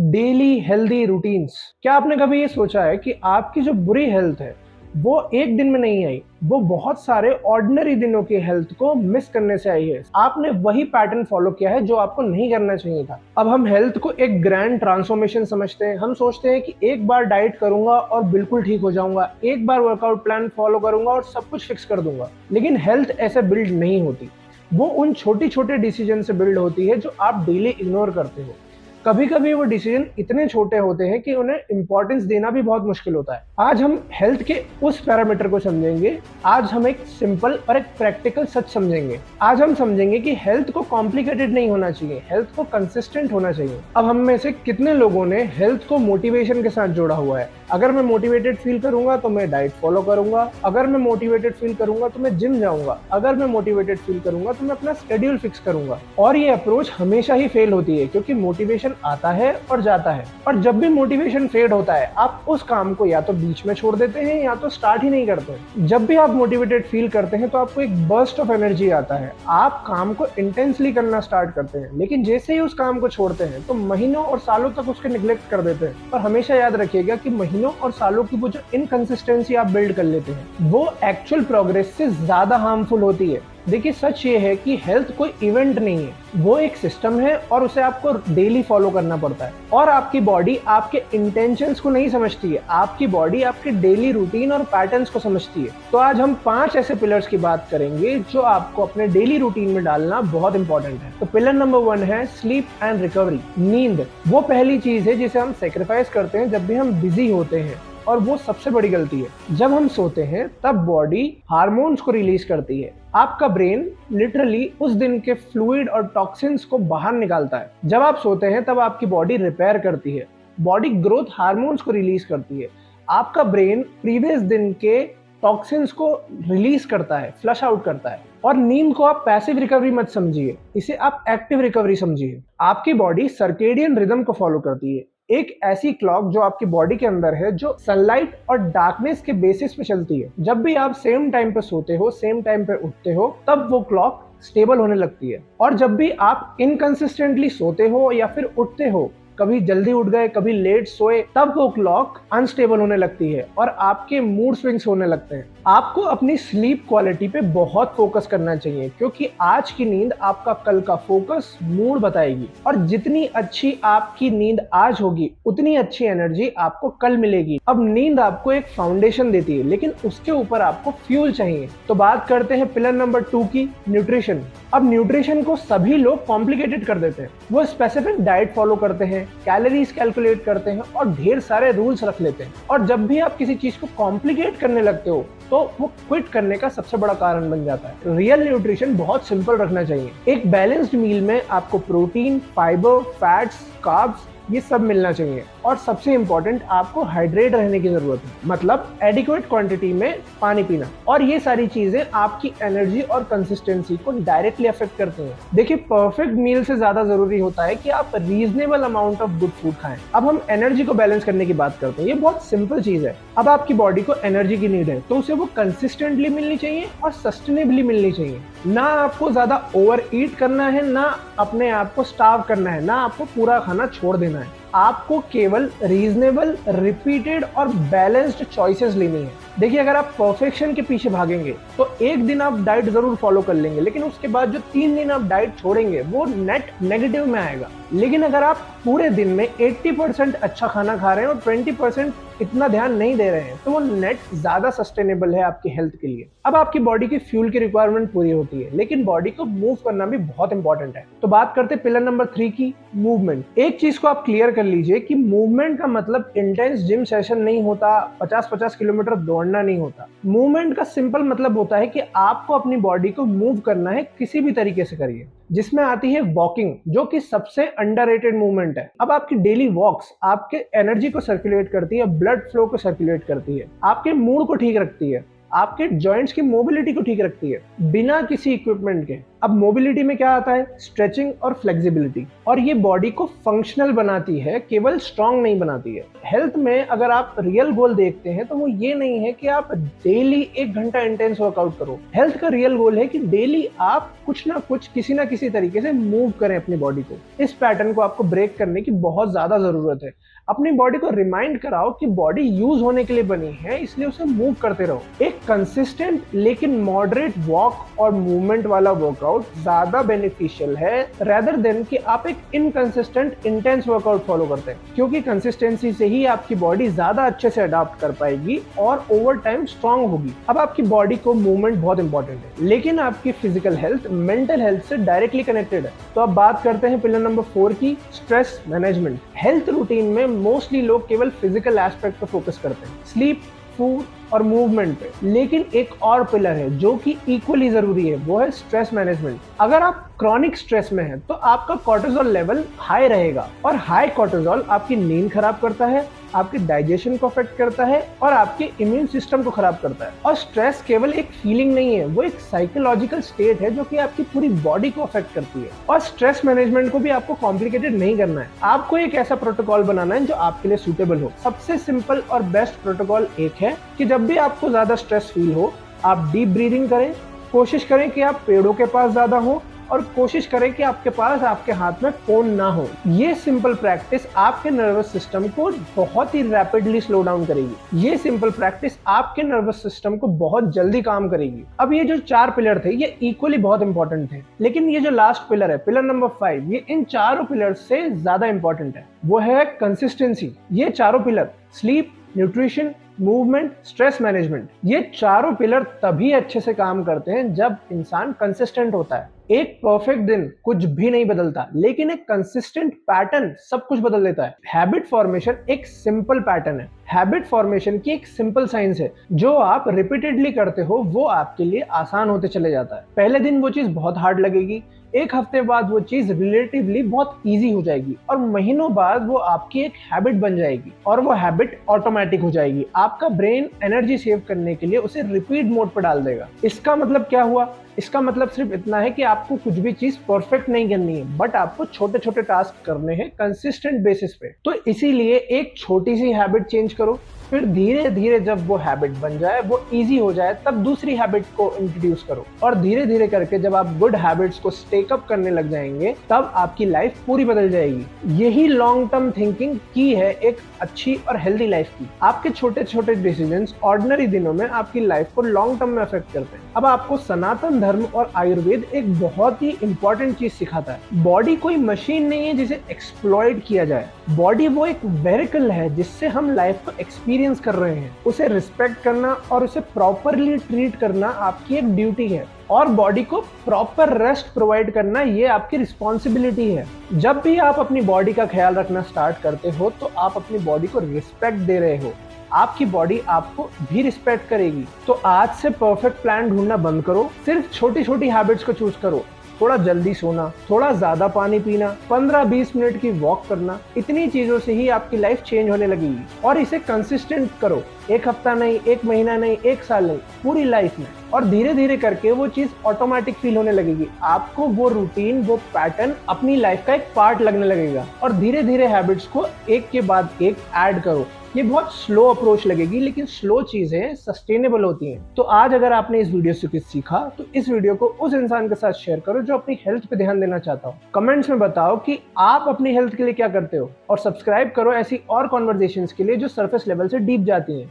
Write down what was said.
Daily healthy routines. क्या आपने कभी ये सोचा है कि आपकी जो बुरी हेल्थ है वो एक दिन में नहीं आई, वो बहुत सारे ऑर्डिनरी दिनों की हेल्थ को मिस करने से आई है। आपने वही पैटर्न फॉलो किया है जो आपको नहीं करना चाहिए था। अब हम हेल्थ को एक ग्रैंड ट्रांसफॉर्मेशन समझते हैं। हम सोचते हैं कि एक बार डाइट करूंगा और बिल्कुल ठीक हो जाऊंगा, एक बार वर्कआउट प्लान फॉलो करूंगा और सब कुछ फिक्स कर दूंगा। लेकिन हेल्थ ऐसे बिल्ड नहीं होती। वो उन छोटी छोटे डिसीजन से बिल्ड होती है जो आप डेली इग्नोर करते हो। कभी कभी वो डिसीजन इतने छोटे होते हैं कि उन्हें इंपॉर्टेंस देना भी बहुत मुश्किल होता है। आज हम हेल्थ के उस पैरामीटर को समझेंगे। आज हम एक सिंपल और एक प्रैक्टिकल सच समझेंगे। आज हम समझेंगे कि हेल्थ को कॉम्प्लिकेटेड नहीं होना चाहिए, हेल्थ को कंसिस्टेंट होना चाहिए। अब हम में से कितने लोगों ने हेल्थ को मोटिवेशन के साथ जोड़ा हुआ है? अगर मैं मोटिवेटेड फील करूंगा तो मैं डाइट फॉलो करूंगा, अगर मैं मोटिवेटेड फील करूंगा तो मैं जिम जाऊंगा, अगर मैं मोटिवेटेड फील करूंगा तो मैं अपना शेड्यूल फिक्स करूंगा। और ये अप्रोच हमेशा ही फेल होती है, क्योंकि मोटिवेशन आता है और जाता है। और जब भी मोटिवेशन फेड होता है, आप उस काम को या तो बीच में छोड़ देते हैं या तो स्टार्ट ही नहीं करते। जब भी आप मोटिवेटेड फील करते हैं तो आपको एक बर्स्ट ऑफ एनर्जी आता है, आप काम को इंटेंसली करना स्टार्ट करते हैं। लेकिन जैसे ही उस काम को छोड़ते हैं तो महीनों और सालों तक उसके निग्लेक्ट कर देते हैं। और हमेशा याद रखिएगा कि महीनों और सालों की वो जो इनकंसिस्टेंसी आप बिल्ड कर लेते हैं वो एक्चुअल प्रोग्रेस से ज्यादा हार्मफुल होती है। देखिए, सच ये है कि हेल्थ कोई इवेंट नहीं है, वो एक सिस्टम है और उसे आपको डेली फॉलो करना पड़ता है। और आपकी बॉडी आपके इंटेंशंस को नहीं समझती है, आपकी बॉडी आपके डेली रूटीन और पैटर्न्स को समझती है। तो आज हम 5 ऐसे पिलर्स की बात करेंगे जो आपको अपने डेली रूटीन में डालना बहुत इंपॉर्टेंट है। तो पिलर नंबर 1 है स्लीप एंड रिकवरी। नींद वो पहली चीज है जिसे हम सेक्रीफाइस करते हैं जब भी हम बिजी होते हैं, और वो सबसे बड़ी गलती है। जब हम सोते हैं तब बॉडी हार्मोन्स को रिलीज करती है। आपका ब्रेन लिटरली उस दिन के फ्लूइड और टॉक्सिन्स को बाहर निकालता है। जब आप सोते हैं तब आपकी बॉडी रिपेयर करती है, बॉडी ग्रोथ हार्मोन्स को रिलीज करती है। आपका ब्रेन प्रीवियस दिन के टॉक्सिन्स को रिलीज करता है, फ्लश आउट करता है। और नींद को आप पैसिव रिकवरी मत समझिए, इसे आप एक्टिव रिकवरी समझिए। आपकी बॉडी सर्केडियन रिदम को फॉलो करती है, एक ऐसी क्लॉक जो आपकी बॉडी के अंदर है, जो सनलाइट और डार्कनेस के बेसिस पे चलती है। जब भी आप सेम टाइम पे सोते हो, सेम टाइम पे उठते हो, तब वो क्लॉक स्टेबल होने लगती है। और जब भी आप इनकंसिस्टेंटली सोते हो या फिर उठते हो, कभी जल्दी उठ गए कभी लेट सोए, तब वो क्लॉक अनस्टेबल होने लगती है और आपके मूड स्विंग्स होने लगते हैं। आपको अपनी स्लीप क्वालिटी पे बहुत फोकस करना चाहिए, क्योंकि आज की नींद आपका कल का फोकस, मूड बताएगी। और जितनी अच्छी आपकी नींद आज होगी उतनी अच्छी एनर्जी आपको कल मिलेगी। अब नींद आपको एक फाउंडेशन देती है, लेकिन उसके ऊपर आपको फ्यूल चाहिए। तो बात करते हैं पिलर नंबर 2 की, न्यूट्रिशन। अब न्यूट्रिशन को सभी लोग कॉम्प्लिकेटेड कर देते हैं। वो स्पेसिफिक डाइट फॉलो करते हैं, कैलोरीज कैलकुलेट करते हैं और ढेर सारे रूल्स रख लेते हैं। और जब भी आप किसी चीज को कॉम्प्लिकेट करने लगते हो तो वो क्विट करने का सबसे बड़ा कारण बन जाता है। रियल न्यूट्रिशन बहुत सिंपल रखना चाहिए। एक बैलेंस्ड मील में आपको प्रोटीन, फाइबर, फैट्स, कार्ब्स ये सब मिलना चाहिए। और सबसे इंपॉर्टेंट, आपको हाइड्रेट रहने की जरूरत है, मतलब एडिक्वेट क्वांटिटी में पानी पीना। और ये सारी चीजें आपकी एनर्जी और कंसिस्टेंसी को डायरेक्टली अफेक्ट करती हैं। देखिए, परफेक्ट मील से ज्यादा जरूरी होता है कि आप reasonable amount of good food खाएं। अब हम एनर्जी को बैलेंस करने की बात करते हैं। ये बहुत सिंपल चीज है। अब आपकी बॉडी को एनर्जी की नीड है तो उसे वो कंसिस्टेंटली मिलनी चाहिए और सस्टेनेबली मिलनी चाहिए। ना आपको ज्यादा ओवर ईट करना है, ना अपने आप को स्टार्व करना है, ना आपको पूरा खाना छोड़ देना है। आपको केवल रीजनेबल, रिपीटेड और बैलेंस्ड चॉइसेस लेनी है। देखिए, अगर आप परफेक्शन के पीछे भागेंगे तो एक दिन आप डाइट जरूर फॉलो कर लेंगे, लेकिन उसके बाद जो 3 दिन आप डाइट छोड़ेंगे वो नेट नेगेटिव में आएगा। लेकिन अगर आप पूरे दिन में 80% अच्छा खाना खा रहे हैं और 20% इतना ध्यान नहीं दे रहे हैं, तो वो नेट ज्यादा सस्टेनेबल है आपकी हेल्थ के लिए। अब आपकी बॉडी की फ्यूल की रिक्वायरमेंट पूरी होती है, लेकिन बॉडी को मूव करना भी बहुत इंपॉर्टेंट है। तो बात करते हैं पिलर नंबर 3 की, मूवमेंट। एक चीज को आप क्लियर कर लीजिए कि मूवमेंट का मतलब इंटेंस जिम सेशन नहीं होता, 50-50 किलोमीटर दौड़ना नहीं होता। मूवमेंट का सिंपल मतलब होता है कि आपको अपनी बॉडी को मूव करना है, किसी भी तरीके से करिए, जिसमें आती है वॉकिंग, जो कि सबसे अंडररेटेड मूवमेंट है। अब आपकी डेली वॉक्स आपके एनर्जी को सर्कुलेट करती है, ब्लड फ्लो को सर्कुलेट करती है, आपके मूड को ठीक रखती है। आपके जॉइंट्स की मोबिलिटी को ठीक रखती है बिना किसी इक्विपमेंट के। अब मोबिलिटी में क्या आता है? स्ट्रेचिंग और फ्लेक्सिबिलिटी, और ये बॉडी को फंक्शनल बनाती है, केवल स्ट्रांग नहीं बनाती है। हेल्थ में अगर आप रियल गोल देखते हैं तो वो ये नहीं है कि आप डेली 1 घंटा इंटेंस वर्कआउट करो। हेल्थ का रियल गोल है कि डेली आप कुछ ना कुछ किसी ना किसी तरीके से मूव करें अपनी बॉडी को। इस पैटर्न को आपको ब्रेक करने की बहुत ज्यादा जरूरत है। अपनी बॉडी को रिमाइंड कराओ कि बॉडी यूज होने के लिए बनी है, इसलिए उसे मूव करते रहो। एक कंसिस्टेंट लेकिन मॉडरेट वॉक और मूवमेंट वाला वर्कआउट ज्यादा बेनिफिशियल है रेदर देन कि आप एक इनकंसिस्टेंट इंटेंस वर्कआउट फॉलो करते हैं, क्योंकि कंसिस्टेंसी से ही आपकी बॉडी ज्यादा अच्छे से अडॉप्ट कर पाएगी और ओवर टाइम स्ट्रांग होगी। अब आपकी बॉडी को मूवमेंट बहुत इंपॉर्टेंट है, लेकिन आपकी फिजिकल हेल्थ मेंटल हेल्थ से डायरेक्टली कनेक्टेड है। तो अब बात करते हैं पिलर नंबर 4 की, स्ट्रेस मैनेजमेंट। हेल्थ रूटीन में मोस्टली लोग केवल फिजिकल एस्पेक्ट पर फोकस करते हैं, स्लीप, फूड और मूवमेंट पे, लेकिन एक और पिलर है जो कि इक्वली जरूरी है, वो है स्ट्रेस मैनेजमेंट। अगर आप क्रॉनिक स्ट्रेस में हैं तो आपका कॉर्टिसोल लेवल हाई रहेगा, और हाई कॉर्टिसोल आपकी नींद खराब करता है, आपके डाइजेशन को अफेक्ट करता है और आपके इम्यून सिस्टम को खराब करता है। और स्ट्रेस केवल एक फीलिंग नहीं है, वो एक साइकोलॉजिकल स्टेट है जो कि आपकी पूरी बॉडी को अफेक्ट करती है। और स्ट्रेस मैनेजमेंट को भी आपको कॉम्प्लिकेटेड नहीं करना है, आपको एक ऐसा प्रोटोकॉल बनाना है जो आपके लिए सूटेबल हो। सबसे सिंपल और बेस्ट प्रोटोकॉल एक है कि जब भी आपको ज्यादा स्ट्रेस फील हो, आप डीप ब्रीदिंग करें, कोशिश करें कि आप पेड़ों के पास ज्यादा हो, और कोशिश करें कि आपके पास आपके हाथ में फोन ना हो। ये सिंपल प्रैक्टिस आपके नर्वस सिस्टम को बहुत ही रैपिडली स्लो डाउन करेगी। ये सिंपल प्रैक्टिस आपके नर्वस सिस्टम को बहुत जल्दी काम करेगी। अब ये जो 4 पिलर थे ये इक्वली बहुत इंपॉर्टेंट थे, लेकिन ये जो लास्ट पिलर है, पिलर नंबर 5, ये इन चारों पिलर से ज्यादा इंपॉर्टेंट है, वो है कंसिस्टेंसी। ये चारों pillar, sleep, nutrition, movement, stress management, ये चारों पिलर तभी अच्छे से काम करते हैं जब इंसान कंसिस्टेंट होता है। एक परफेक्ट दिन कुछ भी नहीं बदलता, लेकिन एक कंसिस्टेंट पैटर्न सब कुछ बदल देता है। हैबिट फॉर्मेशन एक सिंपल पैटर्न है, हैबिट फॉर्मेशन की एक सिंपल साइंस है। जो आप रिपीटेडली करते हो वो आपके लिए आसान होते चले जाता है। पहले दिन वो चीज बहुत हार्ड लगेगी, एक हफ्ते बाद वो चीज रिलेटिवली बहुत इजी हो जाएगी, और महीनों बाद वो आपकी एक हैबिट बन जाएगी, और वो हैबिट ऑटोमेटिक हो जाएगी। आपका ब्रेन एनर्जी सेव करने के लिए उसे रिपीट मोड पर डाल देगा। इसका मतलब क्या हुआ? इसका मतलब सिर्फ इतना है कि आपको कुछ भी चीज परफेक्ट नहीं करनी है, बट आपको छोटे छोटे टास्क करने हैं कंसिस्टेंट बेसिस पे। तो इसीलिए एक छोटी सी हैबिट चेंज करो, फिर धीरे धीरे जब वो हैबिट बन जाए, वो इजी हो जाए, तब दूसरी हैबिट को इंट्रोड्यूस करो, और धीरे धीरे करके जब आप गुड हैबिट्स को स्टेक अप करने लग जाएंगे, तब आपकी लाइफ पूरी बदल जाएगी। यही लॉन्ग टर्म थिंकिंग की है एक अच्छी और हेल्दी लाइफ की। आपके छोटे छोटे डिसीजंस ऑर्डिनरी दिनों में आपकी लाइफ को लॉन्ग टर्म में अफेक्ट करते हैं। अब आपको सनातन धर्म और आयुर्वेद एक बहुत ही इंपॉर्टेंट चीज सिखाता है, बॉडी कोई मशीन नहीं है जिसे एक्सप्लॉइट किया जाए। बॉडी वो एक व्हीकल है जिससे हम लाइफ को एक्सपीरियंस कर रहे हैं। उसे रिस्पेक्ट करना और उसे प्रॉपरली ट्रीट करना आपकी एक ड्यूटी है, और बॉडी को प्रॉपर रेस्ट प्रोवाइड करना ये आपकी रिस्पॉन्सिबिलिटी है। जब भी आप अपनी बॉडी का ख्याल रखना स्टार्ट करते हो तो आप अपनी बॉडी को रिस्पेक्ट दे रहे हो, आपकी बॉडी आपको भी रिस्पेक्ट करेगी। तो आज से परफेक्ट प्लान ढूंढना बंद करो, सिर्फ छोटी छोटी हैबिट्स को चूज करो। थोड़ा जल्दी सोना, थोड़ा ज्यादा पानी पीना, 15-20 मिनट की वॉक करना, इतनी चीजों से ही आपकी लाइफ चेंज होने लगेगी। और इसे कंसिस्टेंट करो, एक हफ्ता नहीं, एक महीना नहीं, एक साल नहीं, पूरी लाइफ में। और धीरे धीरे करके वो चीज ऑटोमेटिक फील होने लगेगी। आपको वो रूटीन, वो पैटर्न अपनी लाइफ का एक पार्ट लगने लगेगा, और धीरे धीरे हैबिट्स को एक के बाद एक ऐड करो। ये बहुत स्लो अप्रोच लगेगी, लेकिन स्लो चीजें सस्टेनेबल होती हैं। तो आज अगर आपने इस वीडियो से कुछ सीखा तो इस वीडियो को उस इंसान के साथ शेयर करो जो अपनी हेल्थ पे ध्यान देना चाहता हो। कमेंट्स में बताओ कि आप अपनी हेल्थ के लिए क्या करते हो, और सब्सक्राइब करो ऐसी और कॉन्वर्सेशंस के लिए जो सरफेस लेवल से डीप जाती हैं।